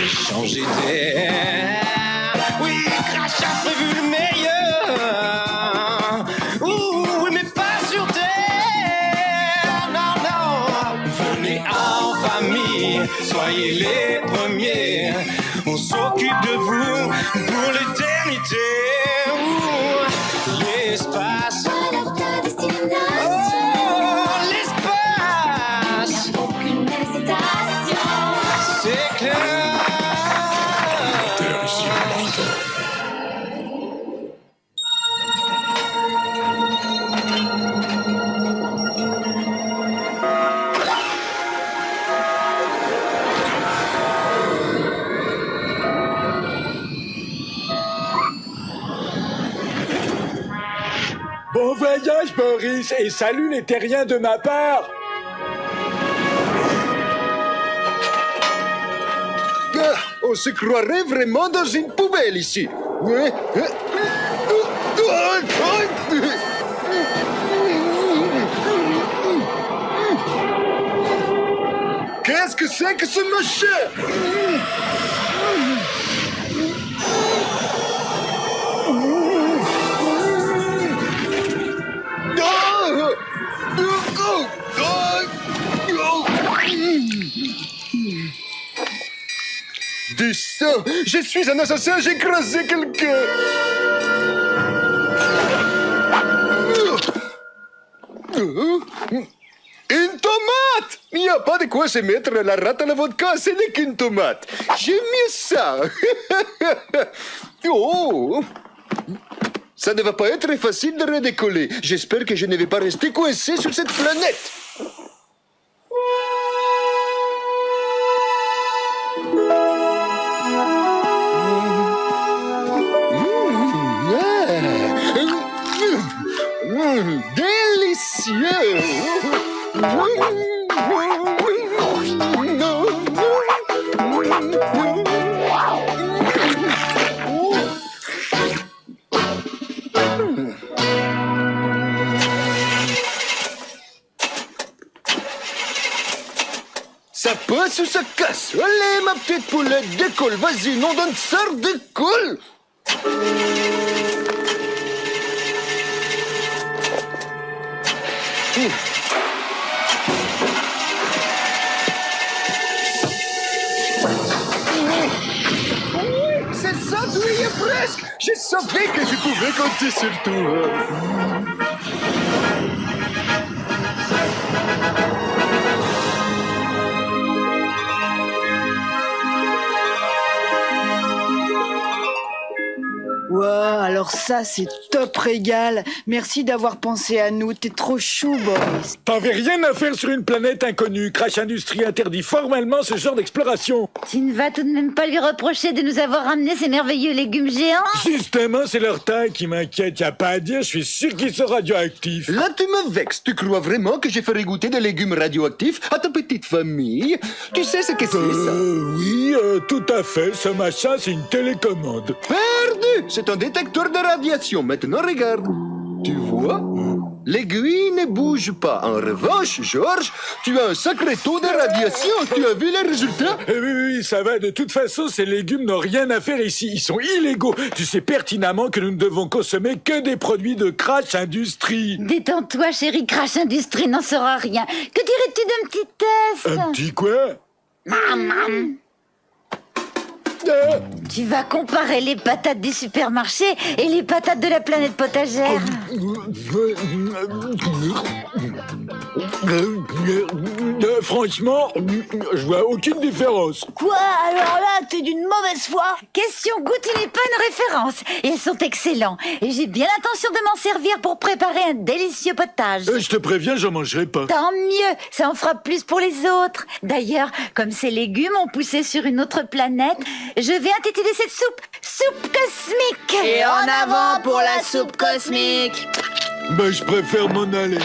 changer d'air. Oui, Crash a prévu le meilleur. Ouh, oui, mais pas sur terre. Non, non. Venez en famille, soyez les premiers. On s'occupe de vous pour l'éternité. Ouh, l'espace. Bon voyage, Boris, et salut les terriens de ma part. Ah, on se croirait vraiment dans une poubelle ici. Qu'est-ce que c'est que ce machin? Du sang! Je suis un assassin, j'ai écrasé quelqu'un! Une tomate! Il n'y a pas de quoi se mettre la rate à la vodka, ce n'est qu'une tomate. J'aime mieux ça. Oh! Ça ne va pas être facile de redécoller. J'espère que je ne vais pas rester coincé sur cette planète. Délicieux! Ça passe ou ça casse? Allez, ma petite poulette, décolle, vas-y, nom d'un tsar, décolle! C'est ça, tu y es presque! Je savais que je pouvais compter sur toi. Wow, alors ça, c'est top régal. Merci d'avoir pensé à nous. T'es trop chou, Boris. T'avais rien à faire sur une planète inconnue. Crash Industrie interdit formellement ce genre d'exploration. Tu ne vas tout de même pas lui reprocher de nous avoir ramené ces merveilleux légumes géants? Justement, c'est leur taille qui m'inquiète. Y a pas à dire, je suis sûr qu'ils sont radioactifs. Là, tu me vexes. Tu crois vraiment que je ferai goûter des légumes radioactifs à ta petite famille? Tu sais ce que c'est, ça? Oui, tout à fait. Ce machin, c'est une télécommande. Perdu! C'est un détecteur de radiation. Maintenant, regarde. Tu vois? L'aiguille ne bouge pas. En revanche, Georges, tu as un sacré taux de radiation. Tu as vu les résultats? Oui, ça va. De toute façon, ces légumes n'ont rien à faire ici. Ils sont illégaux. Tu sais pertinemment que nous ne devons consommer que des produits de Crash Industrie. Détends-toi, chérie, Crash Industrie n'en saura rien. Que dirais-tu d'un petit test? Un petit quoi? Tu vas comparer les patates du supermarché et les patates de la planète potagère. Franchement, je vois aucune différence. Quoi? Alors là, t'es d'une mauvaise foi. Question goût, tu n'es pas une référence. Ils sont excellents. Et j'ai bien l'intention de m'en servir pour préparer un délicieux potage. Je te préviens, j'en mangerai pas. Tant mieux, ça en fera plus pour les autres. D'ailleurs, comme ces légumes ont poussé sur une autre planète, je vais intituler cette soupe « Soupe cosmique ». Et en avant pour la soupe cosmique. Je préfère m'en aller.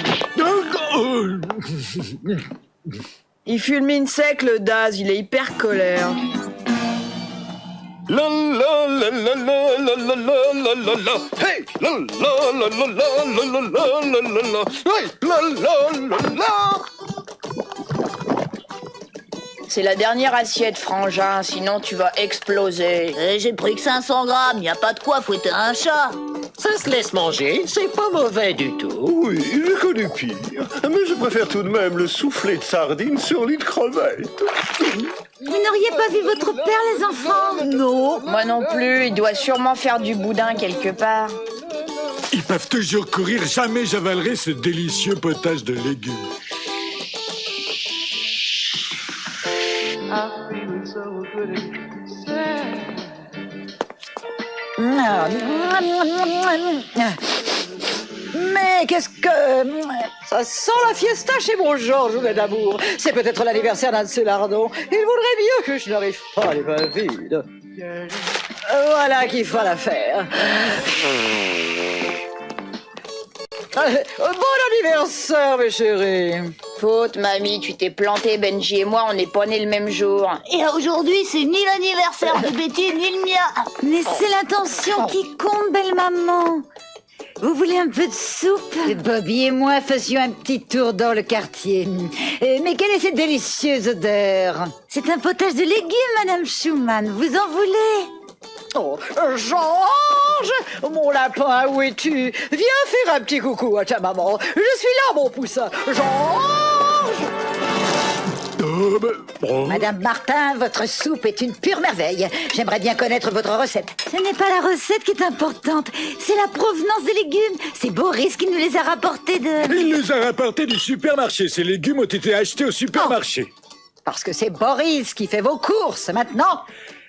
Il fulmine sec, le Daz. Il est hyper colère. La la la la la la la la la la la. Hey! La la la la la la la la la la la. Hey! La la la la. C'est la dernière assiette, frangin, sinon tu vas exploser. J'ai pris que 500 grammes, y a pas de quoi fouetter un chat. Ça se laisse manger, c'est pas mauvais du tout. Oui, j'ai connu pire. Mais je préfère tout de même le soufflé de sardines sur lit de crevettes. Vous n'auriez pas vu votre père, les enfants? Non. Moi non plus, il doit sûrement faire du boudin quelque part. Ils peuvent toujours courir, jamais j'avalerai ce délicieux potage de légumes. Mais qu'est-ce que... Ça sent la fiesta chez mon Georges, mes d'amour. C'est peut-être l'anniversaire d'un de ces lardons. Il vaudrait mieux que je n'arrive pas les mains vides. Voilà qui fera l'affaire. Bon anniversaire, mes chéris. Faute, mamie, tu t'es planté, Benji et moi, on n'est pas nés le même jour. Et aujourd'hui, c'est ni l'anniversaire de Betty, ni le mien. Mais c'est l'intention qui compte, belle maman. Vous voulez un peu de soupe? Bobby et moi faisions un petit tour dans le quartier. Mais quelle est cette délicieuse odeur? C'est un potage de légumes, Madame Schumann. Vous en voulez? Oh, Georges, mon lapin, où es-tu? Viens faire un petit coucou à ta maman. Je suis là, mon poussin. Georges! Madame Martin, votre soupe est une pure merveille. J'aimerais bien connaître votre recette. Ce n'est pas la recette qui est importante, c'est la provenance des légumes. C'est Boris qui nous les a rapportés de... Il nous a rapporté du supermarché. Ces légumes ont été achetés au supermarché. Parce que c'est Boris qui fait vos courses maintenant.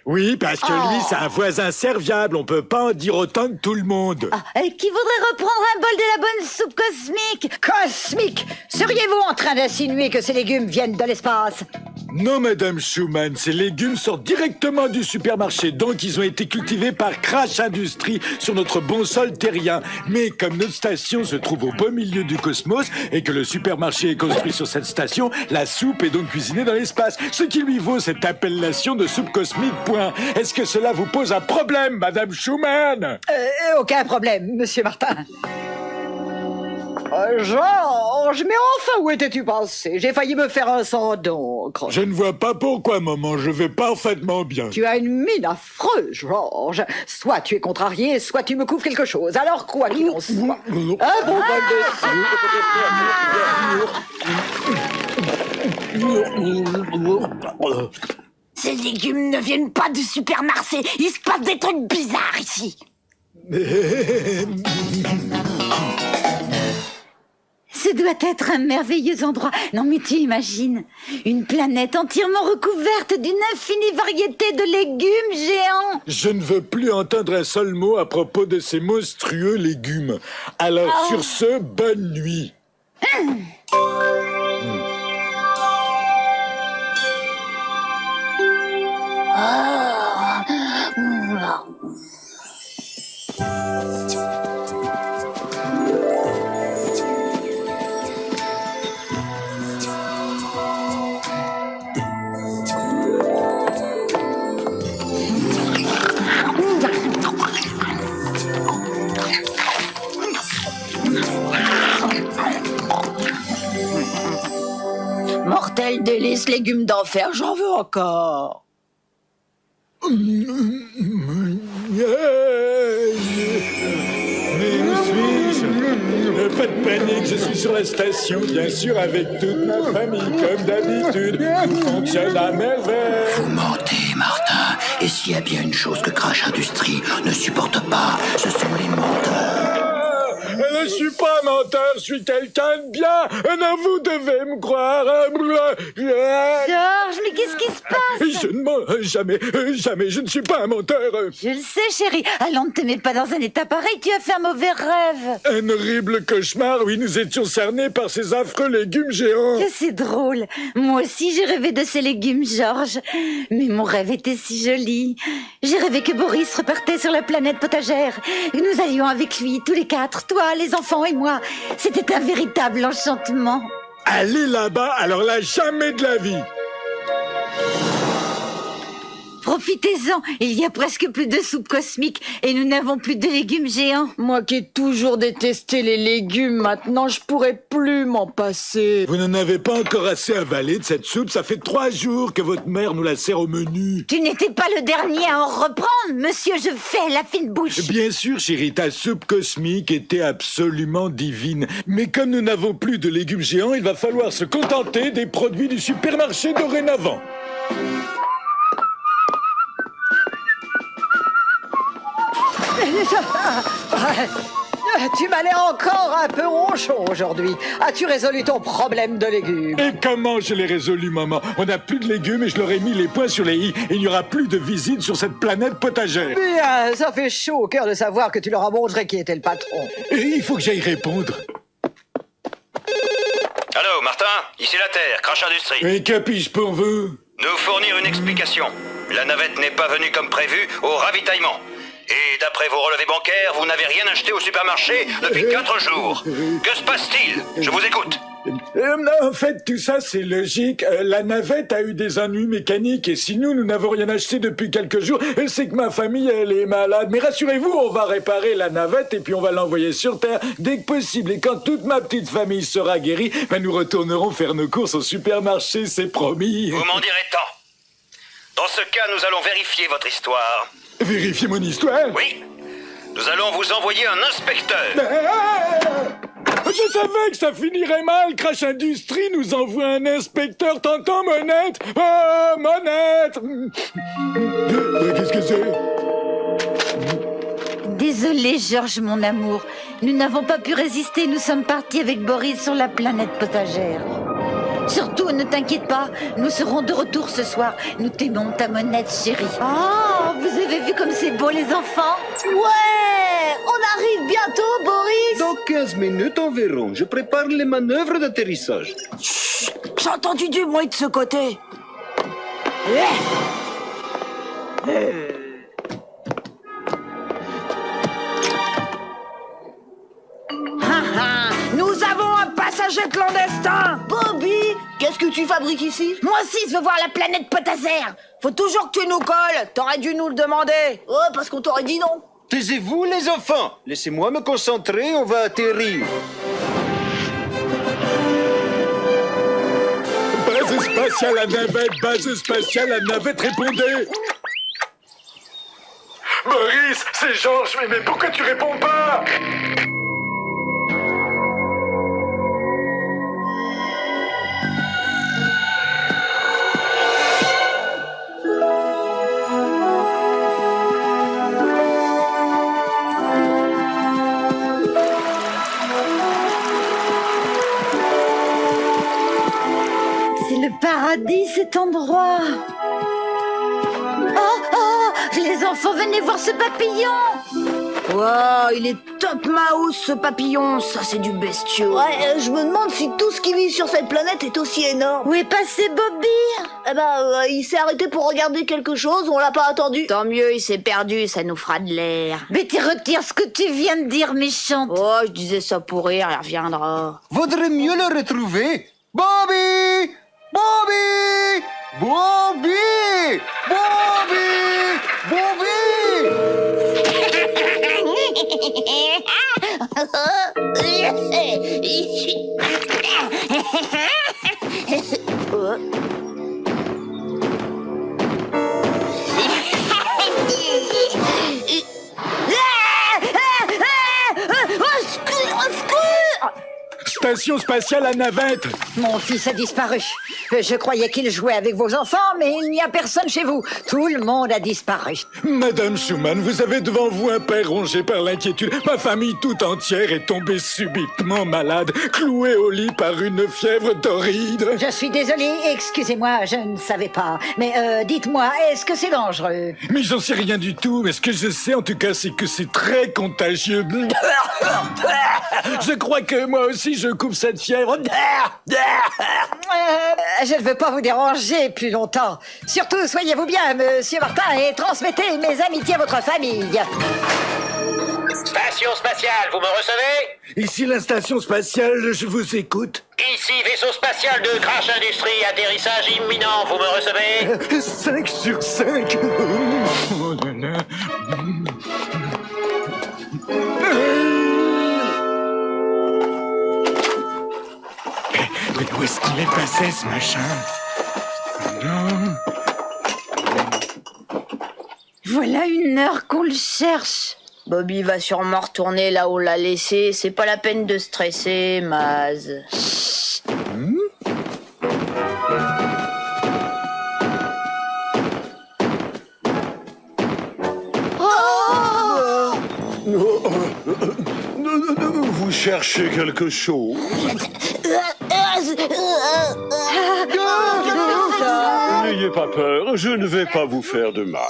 Oui, parce que lui, c'est un voisin serviable. On peut pas en dire autant de tout le monde. Qui voudrait reprendre un bol de la bonne soupe cosmique? Cosmique! Seriez-vous en train d'insinuer que ces légumes viennent de l'espace? Non, Madame Schumann, ces légumes sortent directement du supermarché. Donc, ils ont été cultivés par Crash Industries sur notre bon sol terrien. Mais comme notre station se trouve au beau milieu du cosmos et que le supermarché est construit sur cette station, la soupe est donc cuisinée dans l'espace. Ce qui lui vaut cette appellation de soupe cosmique. Est-ce que cela vous pose un problème, Madame Schumann? Aucun problème, Monsieur Martin. Georges, mais enfin, où étais-tu passé? J'ai failli me faire un sang d'encre. Je ne vois pas pourquoi, maman. Je vais parfaitement bien. Tu as une mine affreuse, Georges. Soit tu es contrarié, soit tu me couvres quelque chose. Alors, quoi qu'il en soit, un bon bol de soupe. Ces légumes ne viennent pas du supermarché. Il se passe des trucs bizarres ici. Ce doit être un merveilleux endroit. Non mais tu imagines, une planète entièrement recouverte d'une infinie variété de légumes géants. Je ne veux plus entendre un seul mot à propos de ces monstrueux légumes. Alors sur ce, bonne nuit. Mortel délice, légumes d'enfer, j'en veux encore. Mais où suis-je? Pas de panique, je suis sur la station, bien sûr, avec toute ma famille, comme d'habitude. Tout fonctionne à merveille. Vous mentez, Martin. Et s'il y a bien une chose que Crash Industries ne supporte pas, ce sont les menteurs. Je suis pas un menteur, je suis quelqu'un de bien. Non, vous devez me croire. Georges, mais qu'est-ce qui se passe? Je ne mens jamais, je ne suis pas un menteur. Je le sais, chérie. Allons, ne te mets pas dans un état pareil, tu as fait un mauvais rêve. Un horrible cauchemar, oui, nous étions cernés par ces affreux légumes géants. Que c'est drôle. Moi aussi, j'ai rêvé de ces légumes, Georges. Mais mon rêve était si joli. J'ai rêvé que Boris repartait sur la planète potagère. Et nous allions avec lui, tous les quatre, toi, les enfants et moi. C'était un véritable enchantement. Aller là-bas, alors là, jamais de la vie. Profitez-en, il y a presque plus de soupe cosmique et nous n'avons plus de légumes géants. Moi qui ai toujours détesté les légumes, maintenant je pourrais plus m'en passer. Vous n'en avez pas encore assez avalé de cette soupe. Ça fait 3 jours que votre mère nous la sert au menu. Tu n'étais pas le dernier à en reprendre, monsieur, je fais la fine bouche. Bien sûr, chérie, ta soupe cosmique était absolument divine. Mais comme nous n'avons plus de légumes géants, il va falloir se contenter des produits du supermarché dorénavant. Tu m'as l'air encore un peu ronchon aujourd'hui. As-tu résolu ton problème de légumes? Et comment je l'ai résolu, maman? On n'a plus de légumes et je leur ai mis les points sur les i. Et il n'y aura plus de visites sur cette planète potagère. Bien, ça fait chaud au cœur de savoir que tu leur as montré qui était le patron. Et il faut que j'aille répondre. Allô, Martin, ici la Terre, Crash Industrie. Et que puis-je pour vous? Nous fournir une explication. La navette n'est pas venue comme prévu au ravitaillement. Et d'après vos relevés bancaires, vous n'avez rien acheté au supermarché depuis 4 jours. Que se passe-t-il? Je vous écoute. En fait, tout ça, c'est logique. La navette a eu des ennuis mécaniques et si nous n'avons rien acheté depuis quelques jours, c'est que ma famille, elle est malade. Mais rassurez-vous, on va réparer la navette et puis on va l'envoyer sur Terre dès que possible. Et quand toute ma petite famille sera guérie, nous retournerons faire nos courses au supermarché, c'est promis. Vous m'en direz tant. Dans ce cas, nous allons vérifier votre histoire. Vérifiez mon histoire? Oui. Nous allons vous envoyer un inspecteur. Je savais que ça finirait mal. Crash Industrie nous envoie un inspecteur. T'entends, Monette? Oh, Monette! Qu'est-ce que c'est? Désolé, Georges, mon amour. Nous n'avons pas pu résister. Nous sommes partis avec Boris sur la planète potagère. Surtout, ne t'inquiète pas, nous serons de retour ce soir. Nous t'aimons, ta Monette chérie. Oh, vous avez vu comme c'est beau, les enfants? Ouais! On arrive bientôt, Boris! Dans 15 minutes environ, je prépare les manœuvres d'atterrissage. J'ai entendu du bruit de ce côté. Nous avons un passager clandestin. Bobby, qu'est-ce que tu fabriques ici? Moi aussi, je veux voir la planète potagère. Faut toujours que tu nous colles. T'aurais dû nous le demander. Ouais, parce qu'on t'aurait dit non. Taisez-vous, les enfants. Laissez-moi me concentrer, on va atterrir. Base spatiale à navette, base spatiale à navette, répondez! Boris, c'est Georges, mais pourquoi tu réponds pas? Paradis, cet endroit. Oh, les enfants, venez voir ce papillon. Wow, il est top mouse ce papillon. Ça, c'est du bestiau. Ouais, je me demande si tout ce qui vit sur cette planète est aussi énorme. Où est passé Bobby? Eh ben, il s'est arrêté pour regarder quelque chose, on l'a pas attendu. Tant mieux, il s'est perdu, ça nous fera de l'air. Mais tu retires ce que tu viens de dire, méchante. Oh, je disais ça pour rire, il reviendra. Vaudrait mieux le retrouver. Bobby! Bobby! Bobby! Bobby! Station spatiale à navette. Mon fils a disparu. Je croyais qu'il jouait avec vos enfants, mais il n'y a personne chez vous. Tout le monde a disparu. Madame Schumann, vous avez devant vous un père rongé par l'inquiétude. Ma famille tout entière est tombée subitement malade, clouée au lit par une fièvre torride. Je suis désolée, excusez-moi, je ne savais pas. Mais dites-moi, est-ce que c'est dangereux? Mais j'en sais rien du tout, mais ce que je sais en tout cas, c'est que c'est très contagieux. Je crois que moi aussi je coupe cette fièvre. Je ne veux pas vous déranger plus longtemps. Surtout, soyez-vous bien, monsieur Martin, et transmettez mes amitiés à votre famille. Station spatiale, vous me recevez? Ici la station spatiale, je vous écoute. Ici vaisseau spatial de Crash Industries, atterrissage imminent, vous me recevez? 5 sur 5. Oh là là. Mais où est-ce qu'il est passé, ce machin? Non. Voilà 1 heure qu'on le cherche. Bobby va sûrement retourner là où l'a laissé. C'est pas la peine de stresser, Maz. Vous cherchez quelque chose? N'ayez pas peur, je ne vais pas vous faire de mal.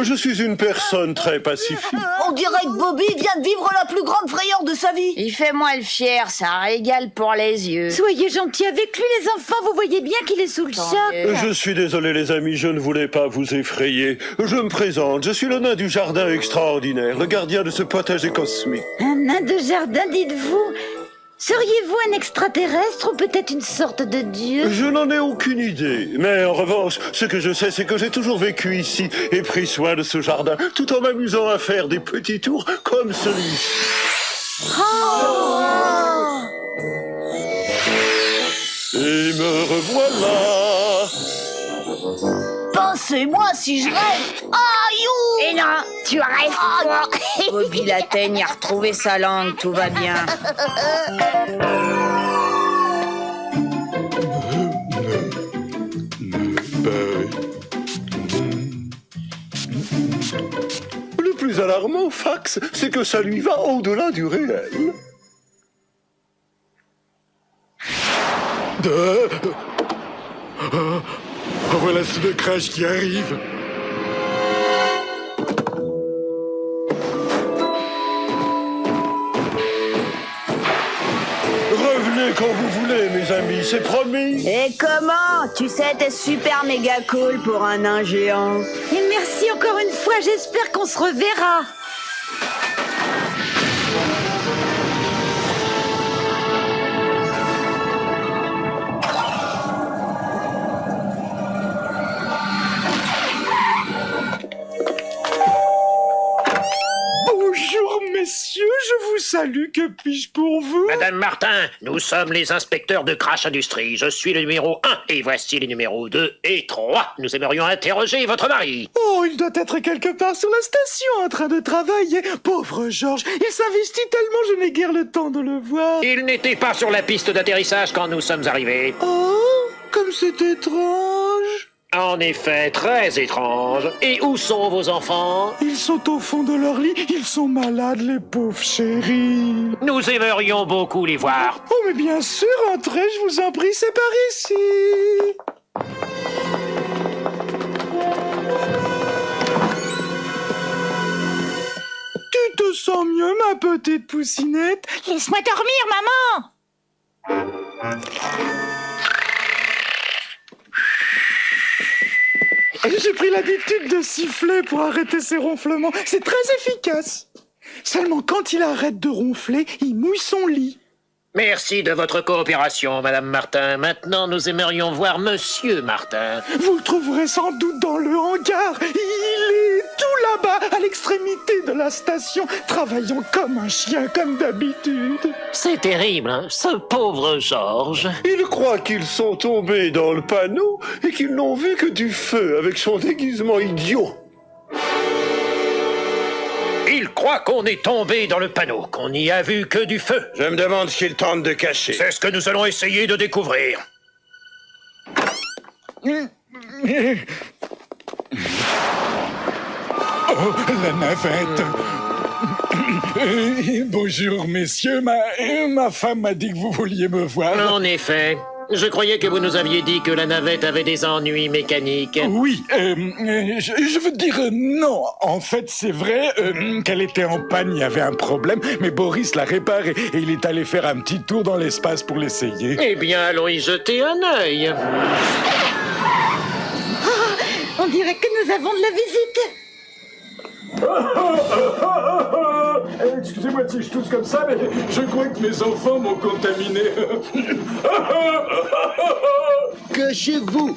Je suis une personne très pacifique. On dirait que Bobby vient de vivre la plus grande frayeur de sa vie. Il fait moins le fier, c'est un régal pour les yeux. Soyez gentils avec lui, les enfants, vous voyez bien qu'il est sous le choc. Je suis désolé les amis, je ne voulais pas vous effrayer. Je me présente, je suis le nain du jardin extraordinaire, le gardien de ce potager cosmique. Un nain de jardin, dites-vous? Seriez-vous un extraterrestre ou peut-être une sorte de dieu? Je n'en ai aucune idée. Mais en revanche, ce que je sais, c'est que j'ai toujours vécu ici et pris soin de ce jardin, tout en m'amusant à faire des petits tours comme celui-ci. Oh! Et me revoilà. Pensez-moi si je rêve. Et non, tu rêves pas. Bobby la teigne a retrouvé sa langue, tout va bien. Le plus alarmant, Fax, c'est que ça lui va au-delà du réel. Voilà ce de Crash qui arrive. Revenez quand vous voulez, mes amis, c'est promis. Et comment? Tu sais, t'es super méga cool pour un nain géant. Et merci encore une fois, j'espère qu'on se reverra. Bonjour, messieurs, je vous salue. Que puis-je pour vous? Madame Martin, nous sommes les inspecteurs de Crash Industries. Je suis le numéro 1 et voici les numéros 2 et 3. Nous aimerions interroger votre mari. Oh, il doit être quelque part sur la station en train de travailler. Pauvre Georges, il s'investit tellement, je n'ai guère le temps de le voir. Il n'était pas sur la piste d'atterrissage quand nous sommes arrivés. Oh, comme c'est étrange. En effet, très étrange. Et où sont vos enfants? Ils sont au fond de leur lit, ils sont malades, les pauvres chéris. Nous aimerions beaucoup les voir. Oh, mais bien sûr, entrez, je vous en prie, c'est par ici. Tu te sens mieux, ma petite poussinette? Laisse-moi dormir, maman! J'ai pris l'habitude de siffler pour arrêter ses ronflements. C'est très efficace. Seulement quand il arrête de ronfler, il mouille son lit. Merci de votre coopération, Madame Martin. Maintenant, nous aimerions voir Monsieur Martin. Vous le trouverez sans doute dans le hangar. Il est tout là-bas, à l'extrémité de la station, travaillant comme un chien, comme d'habitude. C'est terrible, hein, ce pauvre Georges. Ils croient qu'ils sont tombés dans le panneau et qu'ils n'ont vu que du feu avec son déguisement idiot. Il croit qu'on est tombé dans le panneau, qu'on n'y a vu que du feu. Je me demande ce qu'il tente de cacher. C'est ce que nous allons essayer de découvrir. Oh, la navette. Bonjour, messieurs. Ma femme m'a dit que vous vouliez me voir. En effet. Je croyais que vous nous aviez dit que la navette avait des ennuis mécaniques. Oui, je veux dire non. En fait, c'est vrai qu'elle était en panne, il y avait un problème, mais Boris l'a réparé et il est allé faire un petit tour dans l'espace pour l'essayer. Eh bien, allons y jeter un œil. Oh, on dirait que nous avons de la visite. Excusez-moi si je tousse comme ça, mais je crois que mes enfants m'ont contaminé. Cachez-vous.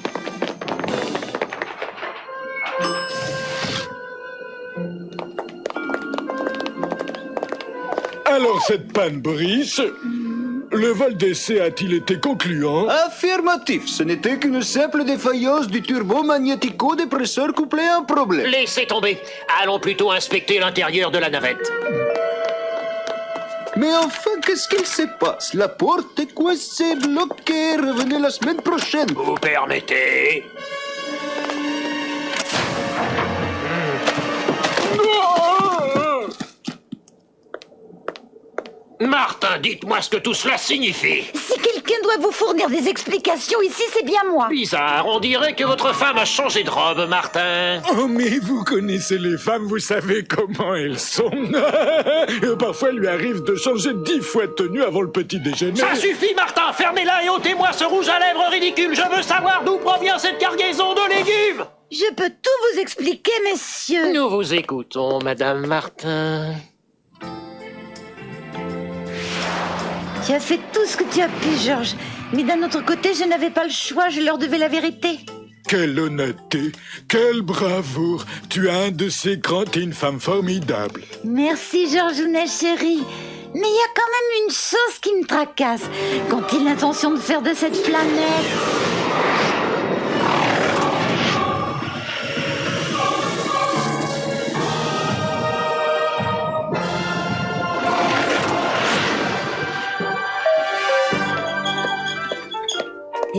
Alors, cette panne, Boris, le vol d'essai a-t-il été concluant? Affirmatif, ce n'était qu'une simple défaillance du turbo-magnético-dépresseur couplé à un problème. Laissez tomber. Allons plutôt inspecter l'intérieur de la navette. Mais enfin, qu'est-ce qu'il se passe? La porte est coincée, bloquée. Revenez la semaine prochaine. Vous permettez? Martin, dites-moi ce que tout cela signifie. Si quelqu'un doit vous fournir des explications ici, c'est bien moi. Bizarre, on dirait que votre femme a changé de robe, Martin. Oh, mais vous connaissez les femmes, vous savez comment elles sont. Parfois, il lui arrive de changer 10 fois de tenue avant le petit déjeuner. Ça suffit, Martin, fermez-la et ôtez-moi ce rouge à lèvres ridicule. Je veux savoir d'où provient cette cargaison de légumes. Je peux tout vous expliquer, messieurs. Nous vous écoutons, Madame Martin. Tu as fait tout ce que tu as pu, Georges. Mais d'un autre côté, je n'avais pas le choix, je leur devais la vérité. Quelle honnêteté, quelle bravoure. Tu as un de ces grands et une femme formidable. Merci, Georgounet, chérie. Mais il y a quand même une chose qui me tracasse. Qu'ont-ils l'intention de faire de cette planète?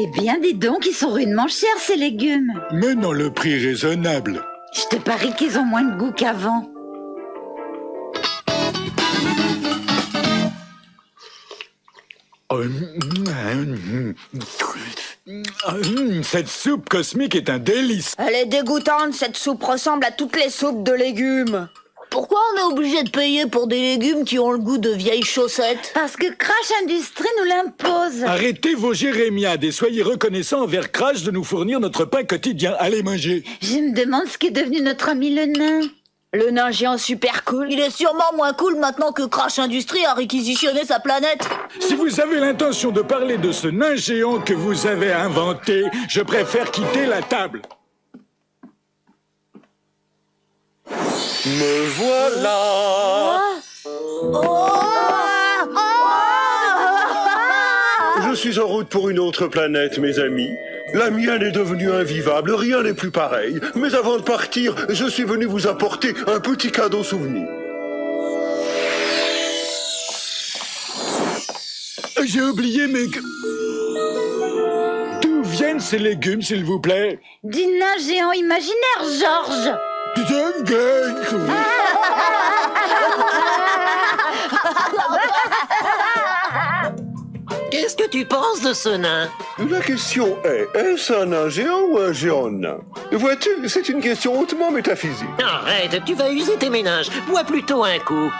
Eh bien, dis donc, ils sont rudement chers, ces légumes. Mais non, le prix raisonnable. Je te parie qu'ils ont moins de goût qu'avant. Cette soupe cosmique est un délice. Elle est dégoûtante, cette soupe ressemble à toutes les soupes de légumes. Pourquoi on est obligé de payer pour des légumes qui ont le goût de vieilles chaussettes? Parce que Crash Industries nous l'impose. Arrêtez vos jérémiades et soyez reconnaissants envers Crash de nous fournir notre pain quotidien. Allez manger. Je me demande ce qu'est devenu notre ami le nain. Le nain géant super cool. Il est sûrement moins cool maintenant que Crash Industries a réquisitionné sa planète. Si vous avez l'intention de parler de ce nain géant que vous avez inventé, je préfère quitter la table. Me voilà. Je suis en route pour une autre planète, mes amis. La mienne est devenue invivable, rien n'est plus pareil. Mais avant de partir, je suis venu vous apporter un petit cadeau souvenir. J'ai oublié mes... D'où viennent ces légumes, s'il vous plaît? Du nain géant imaginaire, Georges. Qu'est-ce que tu penses de ce nain? La question est-ce un nain géant ou un géant nain? Vois-tu, c'est une question hautement métaphysique. Arrête, tu vas user tes méninges. Bois plutôt un coup.